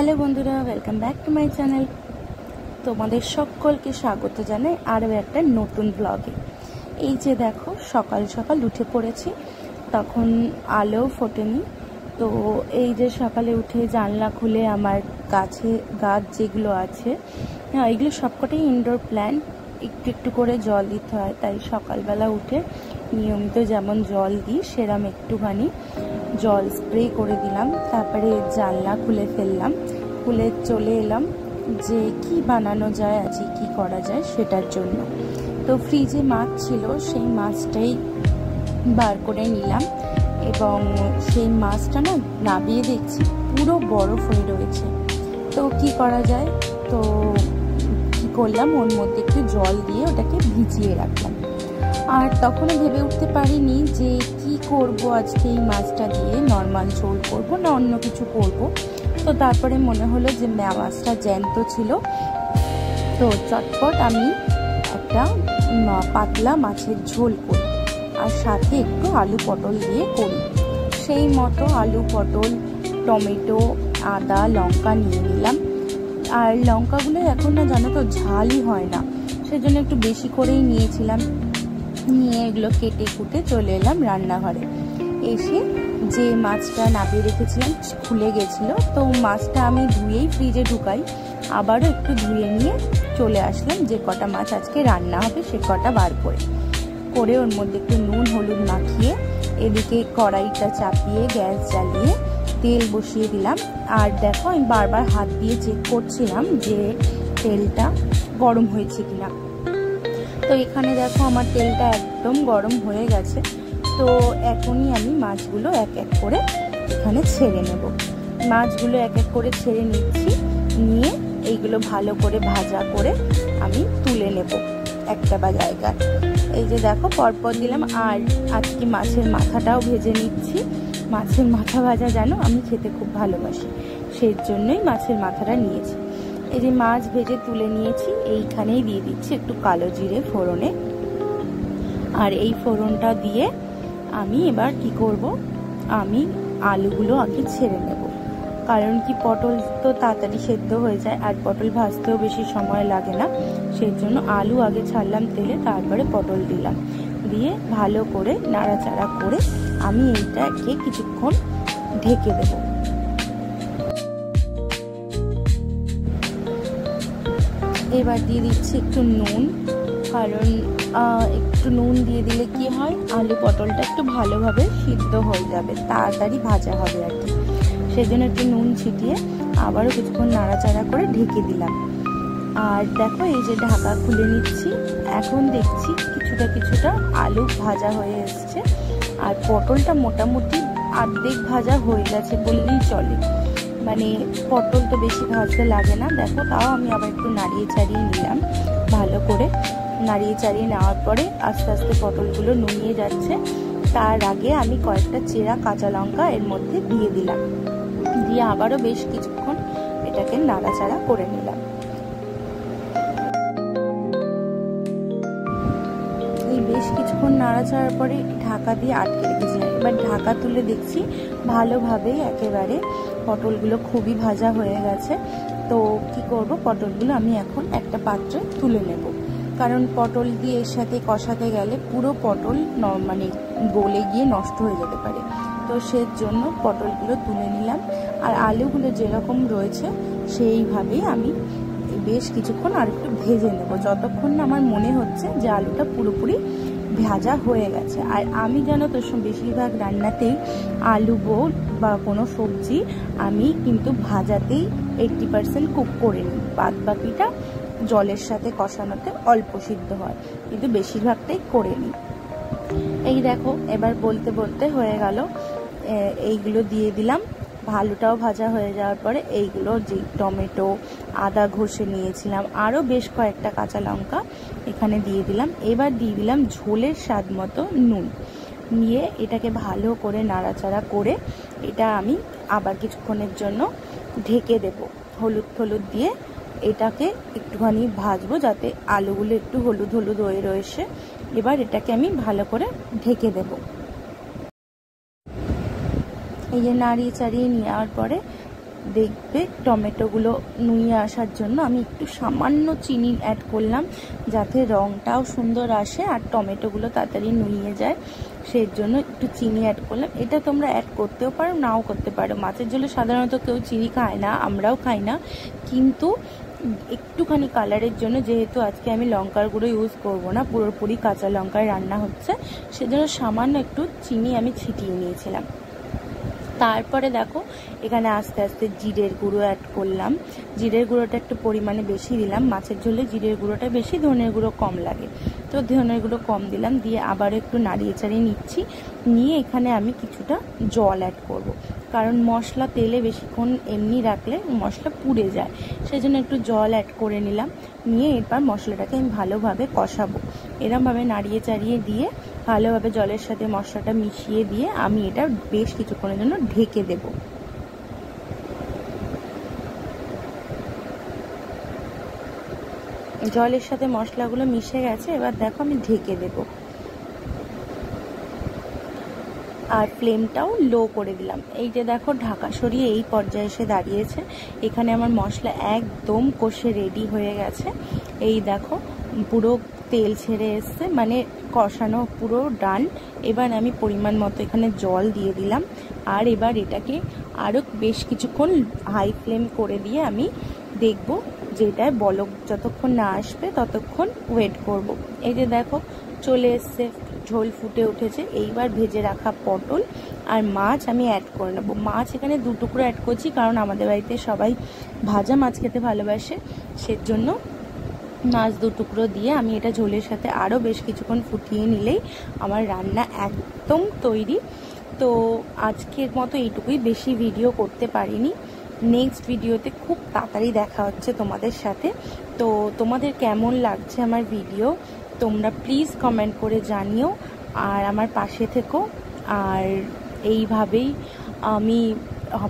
Hello বন্ধুরা, welcome back to my channel. তোমাদের সকলকে স্বাগত জানাই আরও একটা নতুন ব্লগে। এই যে দেখো, সকাল সকাল উঠে পড়েছি, তখন আলো ফোটেনি। তো এই যে সকালে উঠে জানলা খুলে আমার গাছ যেগুলো আছে, এগুলো সবকটাই ইনডোর প্ল্যান্ট, একটু একটু করে জল দিতে হয়। তাই সকালবেলা উঠে নিয়মিত যেমন জল দিই সেরকম একটুখানি জল স্প্রে করে দিলাম। তারপরে জানলা খুলে ফেললাম, খুলে চলে এলাম যে কি বানানো যায়, আজকে কি করা যায় সেটার জন্য। তো ফ্রিজে মাছ ছিল, সেই মাছটাই বার করে নিলাম এবং সেই মাছটা না নাবিয়ে দেখছি পুরো বরফ হয়ে রয়েছে। তো কি করা যায়, তো কি করলাম, ওর মধ্যে একটু জল দিয়ে ওটাকে ভিজিয়ে রাখলাম। আর তখনও ভেবে উঠতে পারিনি যে কি করব আজকে এই মাছটা দিয়ে, নর্মাল ঝোল করব না অন্য কিছু করব। তো তারপরে মনে হলো যে মাছটা জ্যান্ত ছিল, তো চটপট আমি একটা পাতলা মাছের ঝোল করি আর সাথে একটু আলু পটল দিয়ে করি। সেই মতো আলু পটল টমেটো আদা লঙ্কা নিয়ে নিলাম। আর লঙ্কাগুলো এখন না জানো তো ঝালই হয় না, সেজন্য একটু বেশি করেই নিয়েছিলাম। নিয়ে এগুলো কেটে কুটে চলে এলাম রান্নাঘরে। এসে যে মাছটা নাবিয়ে রেখেছিলাম খুলে গেছিলো, তো মাছটা আমি ধুয়েই ফ্রিজে ঢুকাই, আবারও একটু ধুয়ে নিয়ে চলে আসলাম যে কটা মাছ আজকে রান্না হবে সে কটা বার করে ওর মধ্যে একটু নুন হলুদ মাখিয়ে এদিকে কড়াইটা চাপিয়ে গ্যাস জ্বালিয়ে তেল বসিয়ে দিলাম। আর দেখো, আমি বারবার হাত দিয়ে চেক করছিলাম যে তেলটা গরম হয়েছে কিনা। তো এখানে দেখো আমার তেলটা একদম গরম হয়ে গেছে। তো এখনই আমি মাছগুলো এক এক করে এখানে ছেড়ে নেব। মাছগুলো এক এক করে ছেড়ে নিচ্ছি, নিয়ে এইগুলো ভালো করে ভাজা করে আমি তুলে নেব একটা বা জায়গায়। এই যে দেখো পরপর দিলাম। আর আজকে মাছের মাথাটাও ভেজে নিচ্ছি। মাছের মাথা ভাজা জানো আমি খেতে খুব ভালোবাসি, সেই জন্যই মাছের মাথাটা নিয়েছি। এই যে মাছ ভেজে তুলে নিয়েছি, এইখানেই দিয়ে দিচ্ছি একটু কালো জিরে ফোড়নে। আর এই ফোড়নটা দিয়ে আমি এবার কি করব, আমি আলুগুলো আগে ছেড়ে নেব। কারণ কি, পটল তো তাড়াতাড়ি সেদ্ধ হয়ে যায় আর পটল ভাজতেও বেশি সময় লাগে না, সেই জন্য আলু আগে ছাড়লাম তেলে, তারপরে পটল দিলাম। দিয়ে ভালো করে নাড়াচাড়া করে আমি এইটাকে কিছুক্ষণ ঢেকে দেব। এবার দিয়ে দিচ্ছি একটু নুন, কারণ একটু নুন দিয়ে দিলে কি হয়, আলু পটলটা একটু ভালোভাবে সিদ্ধ হয়ে যাবে, তাড়াতাড়ি ভাজা হবে আর কি। সেই জন্য একটু নুন ছিটিয়ে আবারও কিছুক্ষণ নাড়াচাড়া করে ঢেকে দিলাম। আর দেখো এই যে ঢাকা খুলে নিচ্ছি, এখন দেখছি কিছুটা আলু ভাজা হয়ে এসছে আর পটলটা মোটামুটি অর্ধেক ভাজা হয়ে গেছে বললেই চলে। মানে পটল তো বেশি ভাজতে লাগে না। দেখো, তাও আমি আবার একটু নাড়িয়ে চাড়িয়ে নিলাম। ভালো করে নাড়িয়ে চাড়িয়ে নেওয়ার পরে আস্তে আস্তে পটলগুলো নুনিয়ে যাচ্ছে। তার আগে আমি কয়েকটা চেরা কাঁচা লঙ্কা এর মধ্যে দিয়ে দিলাম, দিয়ে আবারও বেশ কিছুক্ষণ এটাকে নাড়াচাড়া করে নিলাম। এই বেশ কিছুক্ষণ নাড়াচাড়ার পরে ঢাকা দিয়ে আটকে রেখেছিলাম। এবার ঢাকা তুলে দেখছি ভালোভাবে একেবারে পটলগুলো খুবই ভাজা হয়ে গেছে। তো কি করব, পটলগুলো আমি এখন একটা পাত্রে তুলে নেব, কারণ পটল দিয়ে এর সাথে কষাতে গেলে পুরো পটল মানে গলে গিয়ে নষ্ট হয়ে যেতে পারে। তো সেই জন্য পটলগুলো তুলে নিলাম। আর আলুগুলো যেরকম রয়েছে সেইভাবেই আমি বেশ কিছুক্ষণ আর একটু ভেজে নেব, যতক্ষণ না আমার মনে হচ্ছে যে আলুটা পুরোপুরি ভাজা হয়ে গেছে। আর আমি জানো তো বেশিরভাগ রান্নাতেই আলু বোল বা কোনো সবজি আমি কিন্তু ভাজাতেই 80% কুক করে নিই, বাদ বাকিটা জলের সাথে কষানোতে অল্প সিদ্ধ হয়, কিন্তু বেশিরভাগটাই করে নিই। এই দেখো এবার বলতে বলতে হয়ে গেল, এইগুলো দিয়ে দিলাম। আলুটাও ভাজা হয়ে যাওয়ার পরে এইগুলো যে টমেটো আদা ঘষে নিয়েছিলাম, আরও বেশ কয়েকটা কাঁচা লঙ্কা এখানে দিয়ে দিলাম। এবার দিয়ে দিলাম ঝোলের স্বাদ মতো নুন, নিয়ে এটাকে ভালো করে নাড়াচাড়া করে এটা আমি আবার কিছুক্ষণের জন্য ঢেকে দেব। হলুদ দিয়ে এটাকে একটুখানি ভাজবো যাতে আলুগুলো একটু হলুদ হয়ে রয়েছে। এবার এটাকে আমি ভালো করে ঢেকে দেব। এই যে নাড়িয়ে চাড়িয়ে নেওয়ার পরে দেখবে টমেটোগুলো নুয়ে আসার জন্য আমি একটু সামান্য চিনি অ্যাড করলাম, যাতে রঙটাও সুন্দর আসে আর টমেটোগুলো তাড়াতাড়ি নুয়ে যায়, সেই জন্য একটু চিনি অ্যাড করলাম। এটা তোমরা অ্যাড করতেও পারো, নাও করতে পারো। মাছের ঝোলে সাধারণত কেউ চিনি খায় না, আমরাও খাই না, কিন্তু একটুখানি কালারের জন্য, যেহেতু আজকে আমি লঙ্কার গুঁড়ো ইউজ করব না, পুরোপুরি কাঁচা লঙ্কায় রান্না হচ্ছে, সেজন্য সামান্য একটু চিনি আমি ছিটিয়ে নিয়েছিলাম। তারপরে দেখো এখানে আস্তে আস্তে জিরের গুঁড়ো অ্যাড করলাম। জিরের গুঁড়োটা একটু পরিমাণে বেশি দিলাম, মাছের ঝোলে জিরের গুঁড়োটা বেশি, ধনের গুঁড়ো কম লাগে, তো ধনের গুঁড়ো কম দিলাম। দিয়ে আবারও একটু নাড়িয়ে চাড়িয়ে নিচ্ছি। নিয়ে এখানে আমি কিছুটা জল অ্যাড করব, কারণ মশলা তেলে বেশিক্ষণ এমনি রাখলে মশলা পুড়ে যায়, সেই জন্য একটু জল অ্যাড করে নিলাম। নিয়ে এরপর মশলাটাকে আমি ভালোভাবে কষাবো। এরমভাবে নাড়িয়ে চাড়িয়ে দিয়ে ভালোভাবে জলের সাথে মশলাটা মিশিয়ে দিয়ে আমি এটা বেশ কিছুক্ষণের জন্য ঢেকে দেব। জলের সাথে মশলাগুলো মিশে গেছে, এবার দেখো আমি ঢেকে দেব। আর ফ্লেমটাও লো করে দিলাম। এই যে দেখো ঢাকা সরিয়ে এই পর্যায়ে এসে দাঁড়িয়েছে। এখানে আমার মশলা একদম কষে রেডি হয়ে গেছে। এই দেখো পুরো তেল ছেড়ে এসছে, মানে কষানো পুরো ডান। এবার আমি পরিমাণ মতো এখানে জল দিয়ে দিলাম, আর এবার এটাকে আরও বেশ কিছুক্ষণ হাই ফ্লেম করে দিয়ে আমি দেখব যে এটায় বলক যতক্ষণ না আসবে ততক্ষণ ওয়েট করব। এই যে দেখো চলে এসছে, ঝোল ফুটে উঠেছে। এইবার ভেজে রাখা পটল আর মাছ আমি অ্যাড করে নেবো। মাছ এখানে 2 টুকরো অ্যাড করছি, কারণ আমাদের বাড়িতে সবাই ভাজা মাছ খেতে ভালোবাসে, সেজন্য মাছ 2 টুকরো দিয়ে আমি এটা ঝোলের সাথে আরও বেশ কিছুক্ষণ ফুটিয়ে নিলেই আমার রান্না একদম তৈরি। তো আজকের মতো এইটুকুই, বেশি ভিডিও করতে পারিনি। নেক্সট ভিডিওতে খুব তাড়াতাড়ি দেখা হচ্ছে তোমাদের সাথে। তো তোমাদের কেমন লাগছে আমার ভিডিও তোমরা প্লিজ কমেন্ট করে জানিও, আর আমার পাশে থেকো। আর এইভাবেই আমি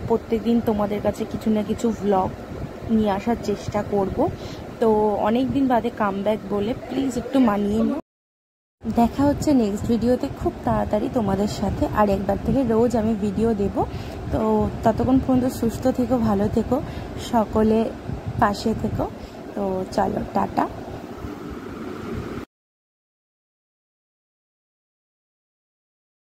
প্রত্যেকদিন তোমাদের কাছে কিছু না কিছু ভ্লগ নিয়ে আসার চেষ্টা করব। তো অনেক দিন বাদে কামব্যাক বলে প্লিজ একটু মানিয়ে নিও। দেখা হচ্ছে নেক্সট ভিডিওতে খুব তাড়াতাড়ি তোমাদের সাথে। আর একবার থেকে রোজ আমি ভিডিও দেব। তো ততক্ষণ পর্যন্ত সুস্থ থেকো, ভালো থেকো, সকলে পাশে থেকো। তো চলো টাটা।